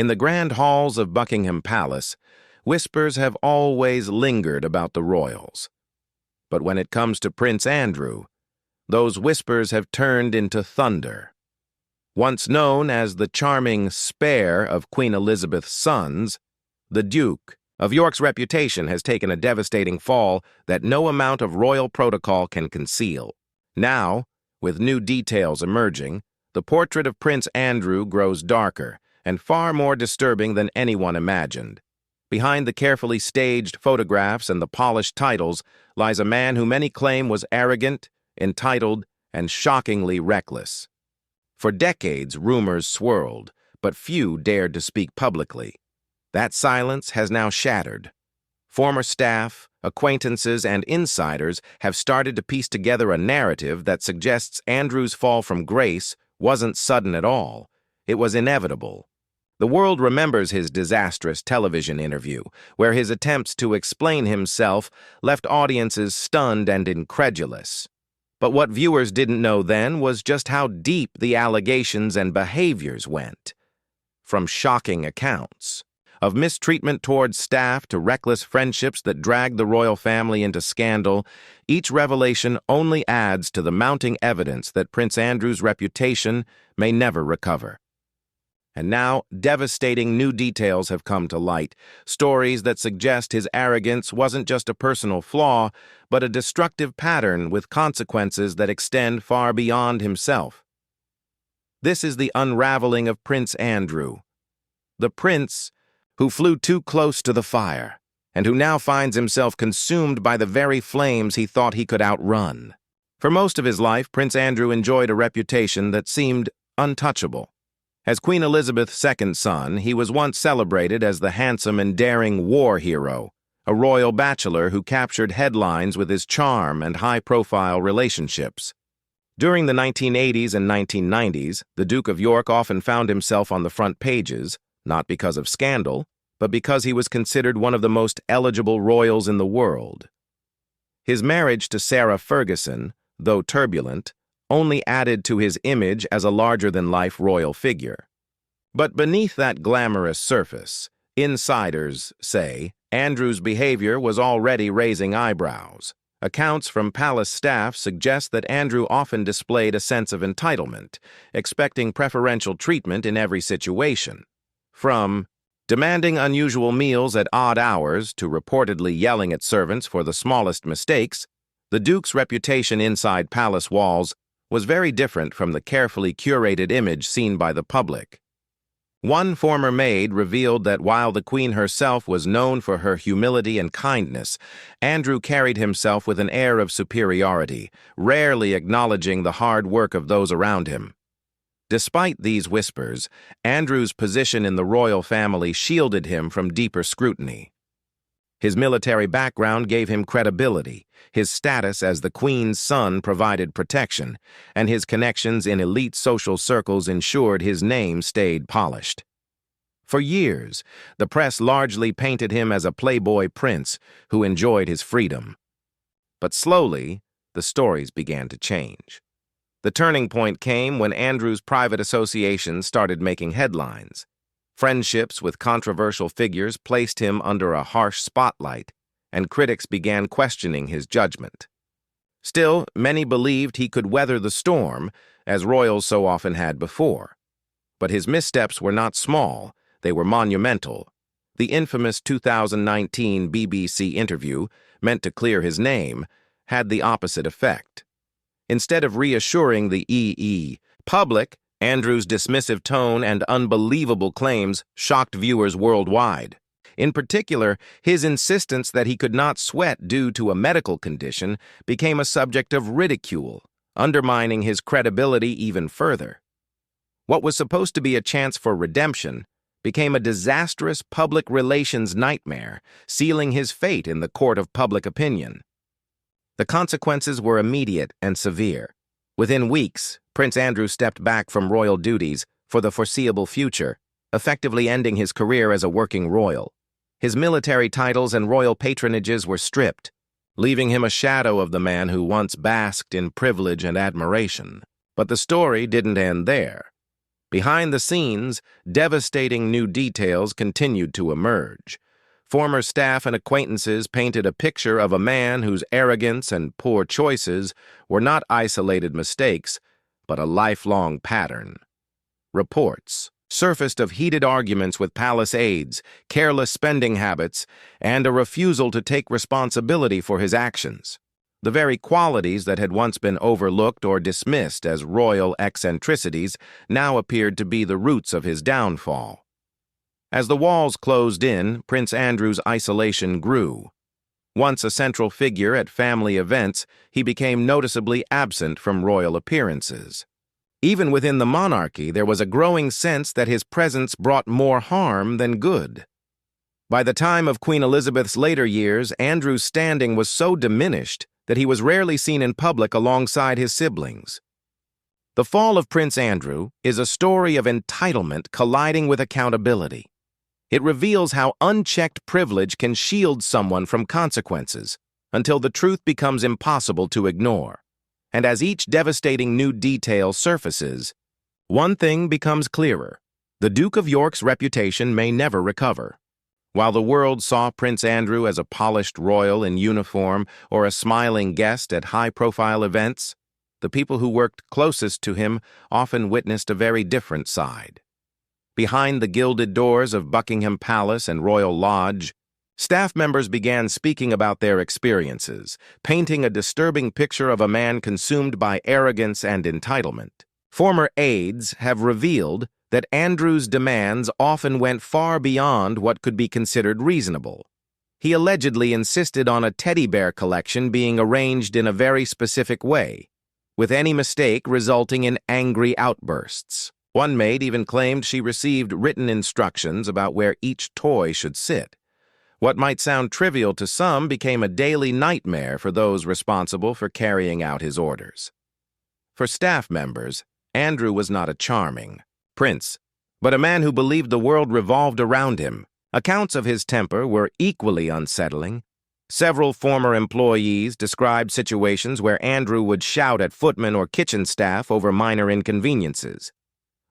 In the grand halls of Buckingham Palace, whispers have always lingered about the royals. But when it comes to Prince Andrew, those whispers have turned into thunder. Once known as the charming spare of Queen Elizabeth's sons, the Duke of York's reputation has taken a devastating fall that no amount of royal protocol can conceal. Now, with new details emerging, the portrait of Prince Andrew grows darker and far more disturbing than anyone imagined. Behind the carefully staged photographs and the polished titles lies a man who many claim was arrogant, entitled, and shockingly reckless. For decades, rumors swirled, but few dared to speak publicly. That silence has now shattered. Former staff, acquaintances, and insiders have started to piece together a narrative that suggests Andrew's fall from grace wasn't sudden at all. It was inevitable. The world remembers his disastrous television interview, where his attempts to explain himself left audiences stunned and incredulous. But what viewers didn't know then was just how deep the allegations and behaviors went. From shocking accounts of mistreatment towards staff to reckless friendships that dragged the royal family into scandal, each revelation only adds to the mounting evidence that Prince Andrew's reputation may never recover. And now, devastating new details have come to light, stories that suggest his arrogance wasn't just a personal flaw, but a destructive pattern with consequences that extend far beyond himself. This is the unraveling of Prince Andrew, the prince who flew too close to the fire, and who now finds himself consumed by the very flames he thought he could outrun. For most of his life, Prince Andrew enjoyed a reputation that seemed untouchable. As Queen Elizabeth's second son, he was once celebrated as the handsome and daring war hero, a royal bachelor who captured headlines with his charm and high-profile relationships. During the 1980s and 1990s, the Duke of York often found himself on the front pages, not because of scandal, but because he was considered one of the most eligible royals in the world. His marriage to Sarah Ferguson, though turbulent, only added to his image as a larger-than-life royal figure. But beneath that glamorous surface, insiders say Andrew's behavior was already raising eyebrows. Accounts from palace staff suggest that Andrew often displayed a sense of entitlement, expecting preferential treatment in every situation. From demanding unusual meals at odd hours to reportedly yelling at servants for the smallest mistakes, the Duke's reputation inside palace walls was very different from the carefully curated image seen by the public. One former maid revealed that while the Queen herself was known for her humility and kindness, Andrew carried himself with an air of superiority, rarely acknowledging the hard work of those around him. Despite these whispers, Andrew's position in the royal family shielded him from deeper scrutiny. His military background gave him credibility, his status as the Queen's son provided protection, and his connections in elite social circles ensured his name stayed polished. For years, the press largely painted him as a playboy prince who enjoyed his freedom. But slowly, the stories began to change. The turning point came when Andrew's private associations started making headlines. Friendships with controversial figures placed him under a harsh spotlight, and critics began questioning his judgment. Still, many believed he could weather the storm, as royals so often had before. But his missteps were not small, they were monumental. The infamous 2019 BBC interview, meant to clear his name, had the opposite effect. Instead of reassuring the public, Andrew's dismissive tone and unbelievable claims shocked viewers worldwide. In particular, his insistence that he could not sweat due to a medical condition became a subject of ridicule, undermining his credibility even further. What was supposed to be a chance for redemption became a disastrous public relations nightmare, sealing his fate in the court of public opinion. The consequences were immediate and severe. Within weeks, Prince Andrew stepped back from royal duties for the foreseeable future, effectively ending his career as a working royal. His military titles and royal patronages were stripped, leaving him a shadow of the man who once basked in privilege and admiration. But the story didn't end there. Behind the scenes, devastating new details continued to emerge. Former staff and acquaintances painted a picture of a man whose arrogance and poor choices were not isolated mistakes, but a lifelong pattern. Reports surfaced of heated arguments with palace aides, careless spending habits, and a refusal to take responsibility for his actions. The very qualities that had once been overlooked or dismissed as royal eccentricities now appeared to be the roots of his downfall. As the walls closed in, Prince Andrew's isolation grew. Once a central figure at family events, he became noticeably absent from royal appearances. Even within the monarchy, there was a growing sense that his presence brought more harm than good. By the time of Queen Elizabeth's later years, Andrew's standing was so diminished that he was rarely seen in public alongside his siblings. The fall of Prince Andrew is a story of entitlement colliding with accountability. It reveals how unchecked privilege can shield someone from consequences until the truth becomes impossible to ignore. And as each devastating new detail surfaces, one thing becomes clearer: the Duke of York's reputation may never recover. While the world saw Prince Andrew as a polished royal in uniform or a smiling guest at high-profile events, the people who worked closest to him often witnessed a very different side. Behind the gilded doors of Buckingham Palace and Royal Lodge, staff members began speaking about their experiences, painting a disturbing picture of a man consumed by arrogance and entitlement. Former aides have revealed that Andrew's demands often went far beyond what could be considered reasonable. He allegedly insisted on a teddy bear collection being arranged in a very specific way, with any mistake resulting in angry outbursts. One maid even claimed she received written instructions about where each toy should sit. What might sound trivial to some became a daily nightmare for those responsible for carrying out his orders. For staff members, Andrew was not a charming prince, but a man who believed the world revolved around him. Accounts of his temper were equally unsettling. Several former employees described situations where Andrew would shout at footmen or kitchen staff over minor inconveniences.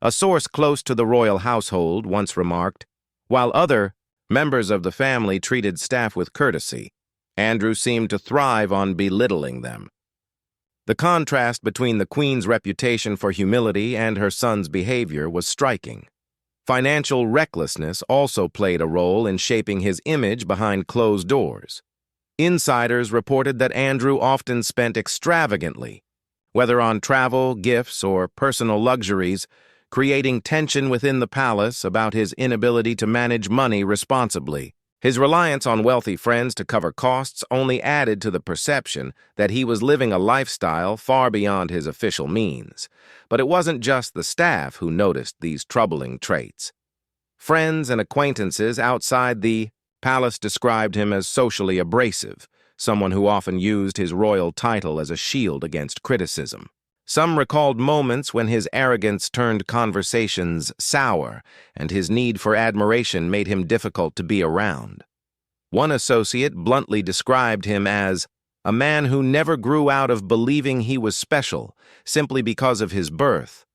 A source close to the royal household once remarked, while other members of the family treated staff with courtesy, Andrew seemed to thrive on belittling them. The contrast between the Queen's reputation for humility and her son's behavior was striking. Financial recklessness also played a role in shaping his image behind closed doors. Insiders reported that Andrew often spent extravagantly, whether on travel, gifts, or personal luxuries, creating tension within the palace about his inability to manage money responsibly. His reliance on wealthy friends to cover costs only added to the perception that he was living a lifestyle far beyond his official means. But it wasn't just the staff who noticed these troubling traits. Friends and acquaintances outside the palace described him as socially abrasive, someone who often used his royal title as a shield against criticism. Some recalled moments when his arrogance turned conversations sour and his need for admiration made him difficult to be around. One associate bluntly described him as a man who never grew out of believing he was special simply because of his birth.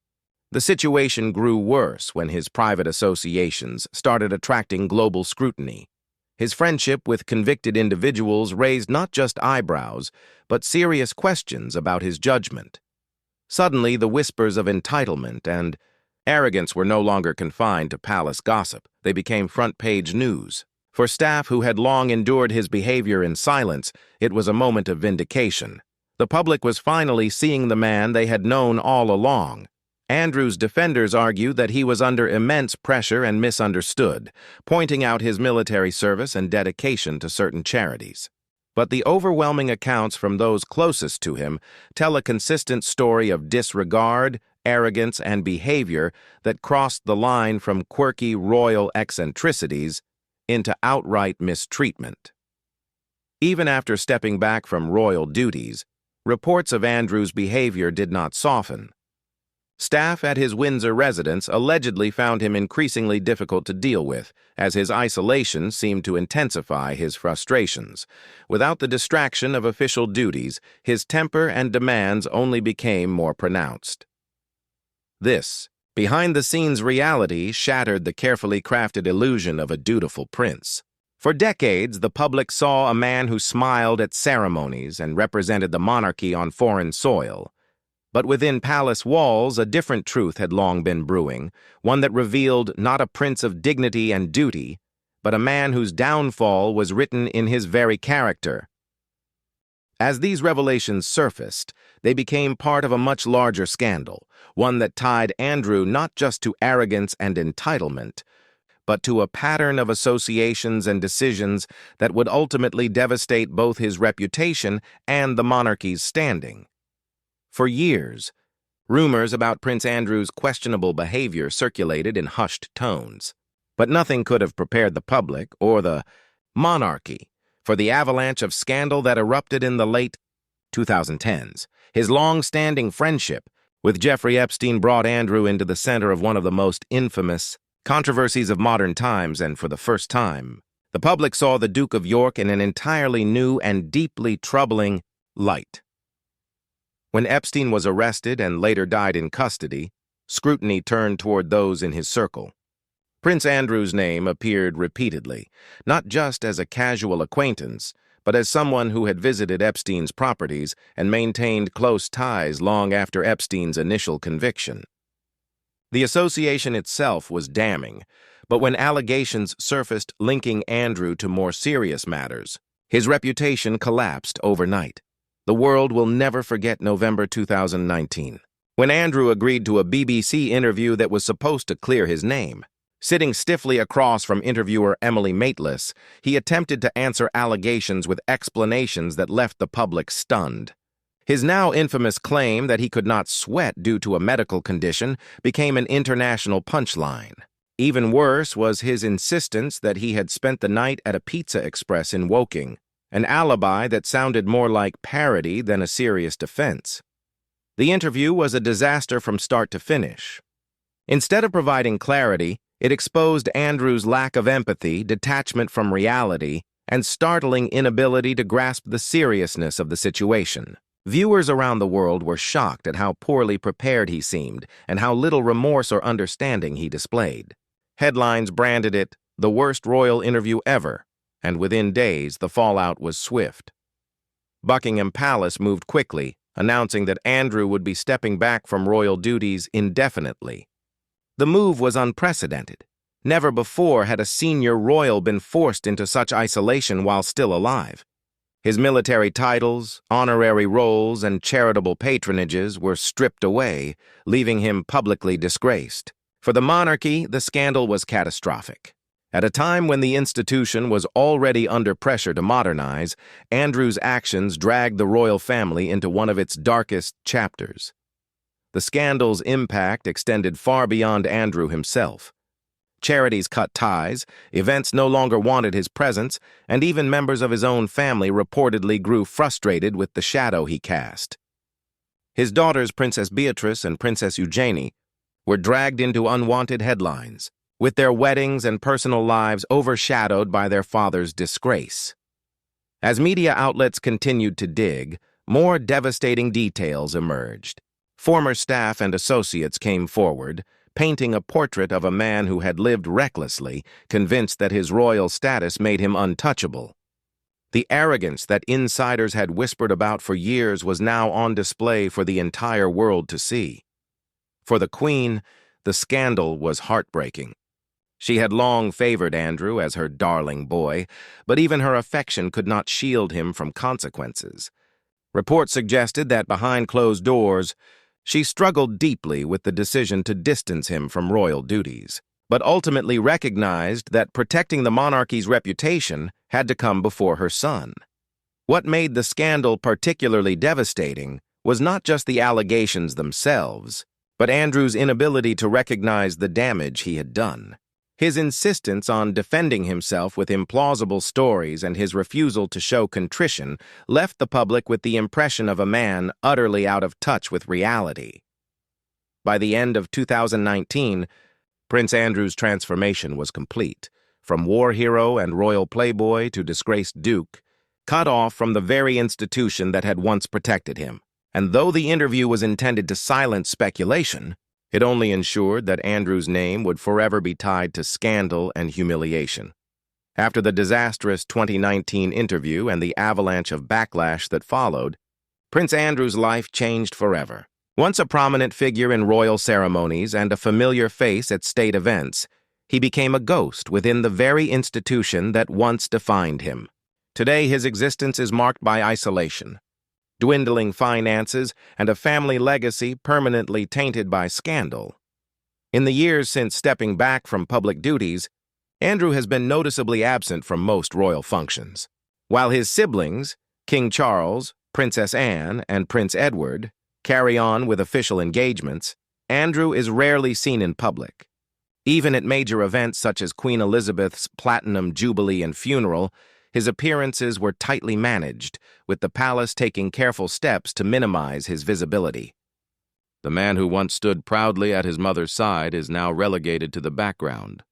The situation grew worse when his private associations started attracting global scrutiny. His friendship with convicted individuals raised not just eyebrows, but serious questions about his judgment. Suddenly, the whispers of entitlement and arrogance were no longer confined to palace gossip. They became front-page news. For staff who had long endured his behavior in silence, it was a moment of vindication. The public was finally seeing the man they had known all along. Andrew's defenders argued that he was under immense pressure and misunderstood, pointing out his military service and dedication to certain charities. But the overwhelming accounts from those closest to him tell a consistent story of disregard, arrogance, and behavior that crossed the line from quirky royal eccentricities into outright mistreatment. Even after stepping back from royal duties, reports of Andrew's behavior did not soften. Staff at his Windsor residence allegedly found him increasingly difficult to deal with, as his isolation seemed to intensify his frustrations. Without the distraction of official duties, his temper and demands only became more pronounced. This Behind-the-scenes reality shattered the carefully crafted illusion of a dutiful prince. For decades, the public saw a man who smiled at ceremonies and represented the monarchy on foreign soil. But within palace walls, a different truth had long been brewing, one that revealed not a prince of dignity and duty, but a man whose downfall was written in his very character. As these revelations surfaced, they became part of a much larger scandal, one that tied Andrew not just to arrogance and entitlement, but to a pattern of associations and decisions that would ultimately devastate both his reputation and the monarchy's standing. For years, rumors about Prince Andrew's questionable behavior circulated in hushed tones, but nothing could have prepared the public or the monarchy for the avalanche of scandal that erupted in the late 2010s. His long-standing friendship with Jeffrey Epstein brought Andrew into the center of one of the most infamous controversies of modern times, and for the first time, the public saw the Duke of York in an entirely new and deeply troubling light. When Epstein was arrested and later died in custody, scrutiny turned toward those in his circle. Prince Andrew's name appeared repeatedly, not just as a casual acquaintance, but as someone who had visited Epstein's properties and maintained close ties long after Epstein's initial conviction. The association itself was damning, but when allegations surfaced linking Andrew to more serious matters, his reputation collapsed overnight. The world will never forget November 2019, when Andrew agreed to a BBC interview that was supposed to clear his name. Sitting stiffly across from interviewer Emily Maitlis, he attempted to answer allegations with explanations that left the public stunned. His now infamous claim that he could not sweat due to a medical condition became an international punchline. Even worse was his insistence that he had spent the night at a Pizza Express in Woking, an alibi that sounded more like parody than a serious defense. The interview was a disaster from start to finish. Instead of providing clarity, it exposed Andrew's lack of empathy, detachment from reality, and startling inability to grasp the seriousness of the situation. Viewers around the world were shocked at how poorly prepared he seemed and how little remorse or understanding he displayed. Headlines branded it the worst royal interview ever, and within days the fallout was swift. Buckingham Palace moved quickly, announcing that Andrew would be stepping back from royal duties indefinitely. The move was unprecedented. Never before had a senior royal been forced into such isolation while still alive. His military titles, honorary roles, and charitable patronages were stripped away, leaving him publicly disgraced. For the monarchy, the scandal was catastrophic. At a time when the institution was already under pressure to modernize, Andrew's actions dragged the royal family into one of its darkest chapters. The scandal's impact extended far beyond Andrew himself. Charities cut ties, events no longer wanted his presence, and even members of his own family reportedly grew frustrated with the shadow he cast. His daughters, Princess Beatrice and Princess Eugenie, were dragged into unwanted headlines, with their weddings and personal lives overshadowed by their father's disgrace. As media outlets continued to dig, more devastating details emerged. Former staff and associates came forward, painting a portrait of a man who had lived recklessly, convinced that his royal status made him untouchable. The arrogance that insiders had whispered about for years was now on display for the entire world to see. For the Queen, the scandal was heartbreaking. She had long favored Andrew as her darling boy, but even her affection could not shield him from consequences. Reports suggested that behind closed doors, she struggled deeply with the decision to distance him from royal duties, but ultimately recognized that protecting the monarchy's reputation had to come before her son. What made the scandal particularly devastating was not just the allegations themselves, but Andrew's inability to recognize the damage he had done. His insistence on defending himself with implausible stories and his refusal to show contrition left the public with the impression of a man utterly out of touch with reality. By the end of 2019, Prince Andrew's transformation was complete. From war hero and royal playboy to disgraced duke, cut off from the very institution that had once protected him. And though the interview was intended to silence speculation, It only ensured that Andrew's name would forever be tied to scandal and humiliation. After the disastrous 2019 interview and the avalanche of backlash that followed, Prince Andrew's life changed forever. Once a prominent figure in royal ceremonies and a familiar face at state events, he became a ghost within the very institution that once defined him. Today, his existence is marked by isolation, dwindling finances, and a family legacy permanently tainted by scandal. In the years since stepping back from public duties, Andrew has been noticeably absent from most royal functions. While his siblings, King Charles, Princess Anne, and Prince Edward, carry on with official engagements, Andrew is rarely seen in public. Even at major events such as Queen Elizabeth's Platinum Jubilee and funeral, his appearances were tightly managed, with the palace taking careful steps to minimize his visibility. The man who once stood proudly at his mother's side is now relegated to the background,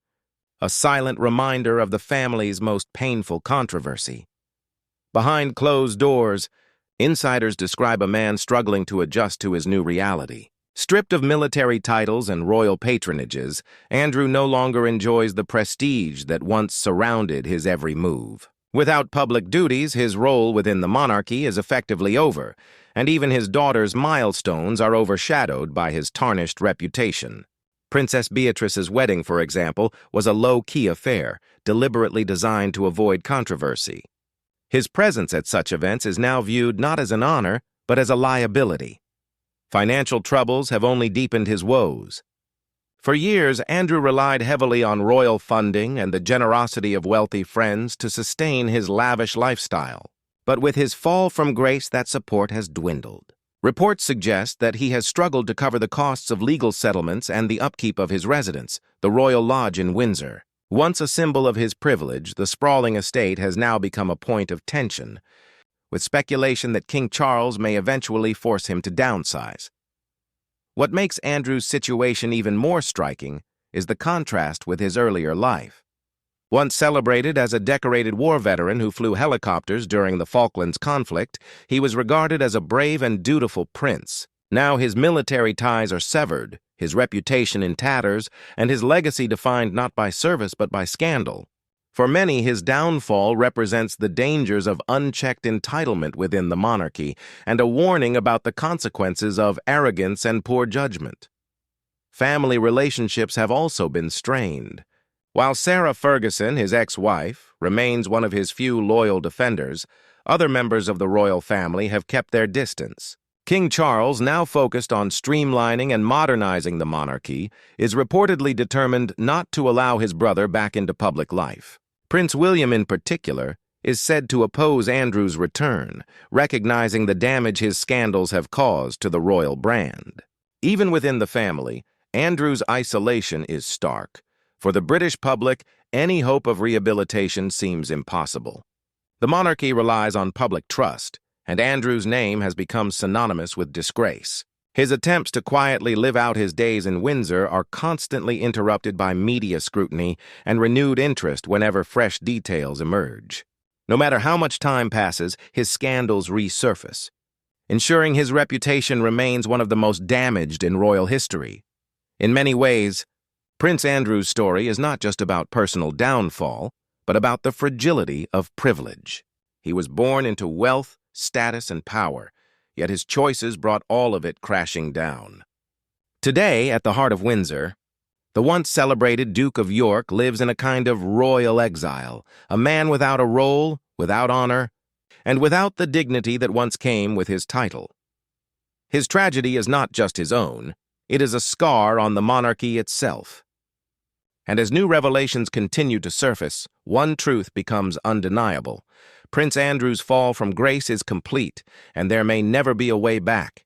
a silent reminder of the family's most painful controversy. Behind closed doors, insiders describe a man struggling to adjust to his new reality. Stripped of military titles and royal patronages, Andrew no longer enjoys the prestige that once surrounded his every move. Without public duties, his role within the monarchy is effectively over, and even his daughter's milestones are overshadowed by his tarnished reputation. Princess Beatrice's wedding, for example, was a low-key affair, deliberately designed to avoid controversy. His presence at such events is now viewed not as an honor, but as a liability. Financial troubles have only deepened his woes. For years, Andrew relied heavily on royal funding and the generosity of wealthy friends to sustain his lavish lifestyle. But with his fall from grace, that support has dwindled. Reports suggest that he has struggled to cover the costs of legal settlements and the upkeep of his residence, the Royal Lodge in Windsor. Once a symbol of his privilege, the sprawling estate has now become a point of tension, with speculation that King Charles may eventually force him to downsize. What makes Andrew's situation even more striking is the contrast with his earlier life. Once celebrated as a decorated war veteran who flew helicopters during the Falklands conflict, he was regarded as a brave and dutiful prince. Now his military ties are severed, his reputation in tatters, and his legacy defined not by service but by scandal. For many, his downfall represents the dangers of unchecked entitlement within the monarchy and a warning about the consequences of arrogance and poor judgment. Family relationships have also been strained. While Sarah Ferguson, his ex-wife, remains one of his few loyal defenders, other members of the royal family have kept their distance. King Charles, now focused on streamlining and modernizing the monarchy, is reportedly determined not to allow his brother back into public life. Prince William, in particular, is said to oppose Andrew's return, recognizing the damage his scandals have caused to the royal brand. Even within the family, Andrew's isolation is stark. For the British public, any hope of rehabilitation seems impossible. The monarchy relies on public trust, and Andrew's name has become synonymous with disgrace. His attempts to quietly live out his days in Windsor are constantly interrupted by media scrutiny and renewed interest whenever fresh details emerge. No matter how much time passes, his scandals resurface, ensuring his reputation remains one of the most damaged in royal history. In many ways, Prince Andrew's story is not just about personal downfall, but about the fragility of privilege. He was born into wealth, status, and power, yet his choices brought all of it crashing down. Today, at the heart of Windsor, the once celebrated Duke of York lives in a kind of royal exile, a man without a role, without honor, and without the dignity that once came with his title. His tragedy is not just his own, it is a scar on the monarchy itself. And as new revelations continue to surface, one truth becomes undeniable. Prince Andrew's fall from grace is complete, and there may never be a way back.